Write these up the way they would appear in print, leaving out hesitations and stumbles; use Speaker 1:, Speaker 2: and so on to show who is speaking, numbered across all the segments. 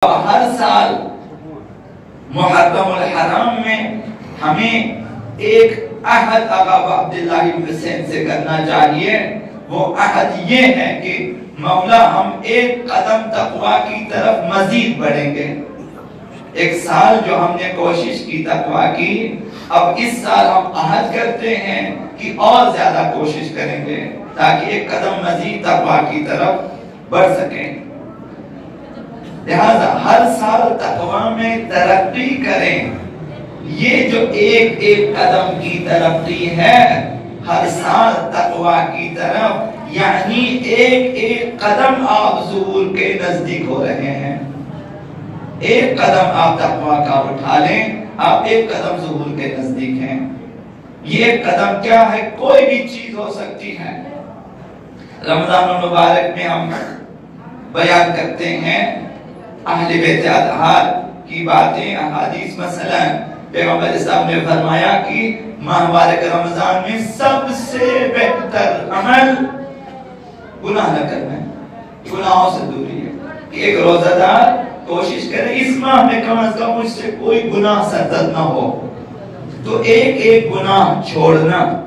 Speaker 1: ہر سال محرم الحرام میں ہمیں ایک عہد آقا عبداللہ بن حسین سے کرنا چاہیے۔ وہ عہد یہ ہے کہ مولا ہم ایک قدم تقوی کی طرف مزید بڑھیں گے۔ ایک سال جو ہم نے کوشش کی تقوی کی، اب اس سال ہم عہد کرتے ہیں کہ اور زیادہ کوشش کریں گے تاکہ ایک قدم مزید تقوی کی طرف بڑھ سکیں۔ لہذا ہر سال تقوی میں ترقی کریں۔ یہ جو ایک ایک قدم کی ترقی ہے، ہر سال تقوی کی طرف، یعنی ایک ایک قدم آپ ظہور کے نزدیک ہو رہے ہیں۔ ایک قدم آپ تقوی کا اٹھا لیں، آپ ایک قدم ظہور کے نزدیک ہیں۔ یہ قدم کیا ہے؟ کوئی بھی چیز ہو سکتی ہے۔ رمضان المبارک میں ہم بیان کرتے ہیں اہل بیت اطہار کی باتیں، احادیث۔ مثلا پیغمبر اسلام نے فرمایا کہ ماہ مبارک رمضان میں سب سے بہتر عمل گناہ نہ کرنا ہے، گناہوں سے دوری ہے۔ کہ ایک روزہ دار کوشش کرے اس ماہ میں کم از کم مجھ سے کوئی گناہ سرزد نہ ہو، تو ایک ایک گناہ چھوڑنا۔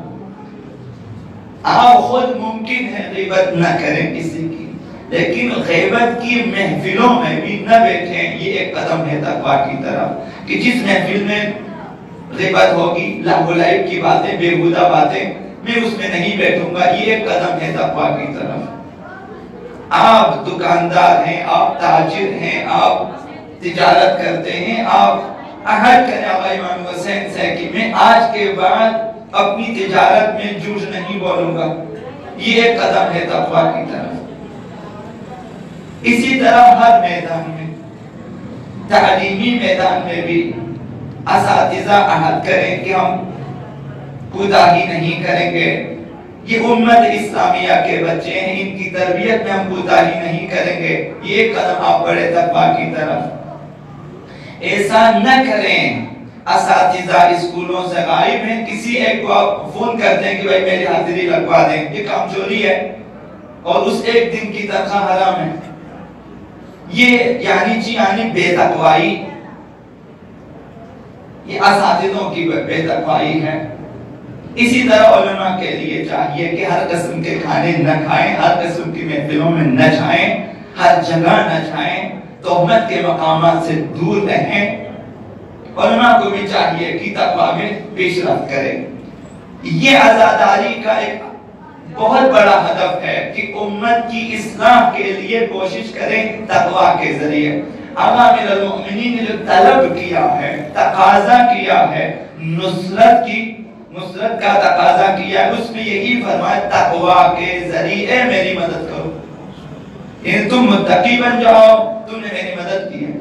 Speaker 1: آپ خود ممکن ہے غیبت نہ کریں کسی کی، لیکن غیبت کی محفلوں میں بھی نہ بیٹھیں۔ یہ ایک قدم ہے تقوی کی طرف کہ جس محفل میں غیبت ہوگی، لہو و لعب کی باتیں، بیہودہ باتیں، میں اس میں نہیں بیٹھوں گا۔ یہ ایک قدم ہے تقوی کی طرف۔ آپ دکاندار ہیں، آپ تاجر ہیں، آپ تجارت کرتے ہیں، آپ عہد کریں آقا امام حسین سے کہ میں آج کے بعد اپنی تجارت میں جھوٹ نہیں بولوں گا۔ یہ ایک قدم ہے تقوی کی طرف۔ اسی طرح ہر میدان میں، تعلیمی میدان میں بھی اساتذہ عہد کریں کہ ہم کوتاہی نہیں کریں گے۔ یہ امت اسلامیہ کے بچے ہیں، ان کی تربیت میں ہم کوتاہی نہیں کریں گے۔ یہ ایک قدم آپ بڑھے تقوی کی طرف۔ ایسا نہ کریں اساتذہ اسکولوں سے غائب ہیں، کسی ایک کو آپ فون کرتے ہیں کہ بھائی میری حاضری لگوا دیں، یہ کام چوری ہے اور اس ایک دن کی تنخواہ حرام ہے۔ یہ یعنی بے تقوائی، یہ اساتذوں کی بے تقوائی ہے۔ اسی طرح علماء کے لیے چاہیے کہ ہر قسم کے کھانے نہ کھائیں، ہر قسم کی محفلوں میں نہ جائیں، ہر جگہ نہ جائیں، تہمت کے مقامات سے دور رہیں۔ علماء کو بھی چاہیے کہ تقوی میں پیش رفت کریں۔ یہ عزاداری کا ایک بہت بڑا ہدف ہے کہ امت کی اصلاح کے لیے کوشش کریں تقوی کے ذریعے۔ آقا امیر المؤمنین نے جو طلب کیا ہے، تقاضا کیا ہے، نصرت کا تقاضا کیا ہے، اس میں یہی فرمایا تقوی کے ذریعے میری مدد کرو۔ یعنی تم متقی بن جاؤ، تم نے میری مدد کی ہے۔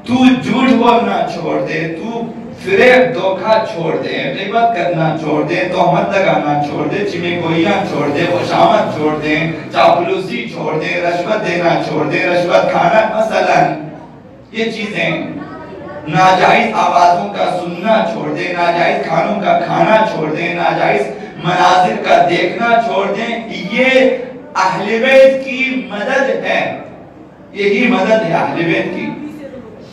Speaker 1: تو جھوٹ بولنا چھوڑ دے، تو فریب دھوکہ چھوڑ دے، غیبت کرنا چھوڑ دے، تہمت لگانا چھوڑ دے، چمگوئیاں چھوڑ دے، خوشامد چھوڑ دے، چاپلوسی چھوڑ دے، رشوت دینا چھوڑ دے، رشوت کھانا مثلا یہ چیزیں، ناجائز آوازوں کا سننا چھوڑ دے، ناجائز کھانوں کا کھانا چھوڑ دے، ناجائز مناظر کا دیکھنا چھوڑ دیں۔ یہ اہل بیت کی مدد ہے، یہی مدد ہے اہل بیت کی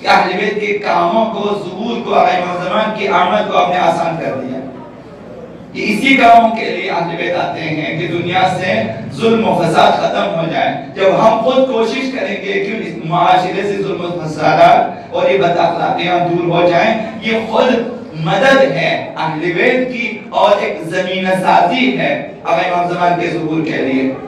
Speaker 1: کہ اہل بیت کے کاموں کو، ظہور کو، امام زمان کی آمد کو آپ نے آسان کر دیا۔ یہ اسی کاموں کے لیے اہل بیت آتے ہیں کہ دنیا سے ظلم و فساد ختم ہو جائے۔ جب ہم خود کوشش کریں گے کہ اس معاشرے سے ظلم و فسادات اور یہ بد اخلاقیاں دور ہو جائیں، یہ خود مدد ہے اہل بیت کی اور ایک زمینہ سازی ہے امام زمان کے ظہور کے لیے۔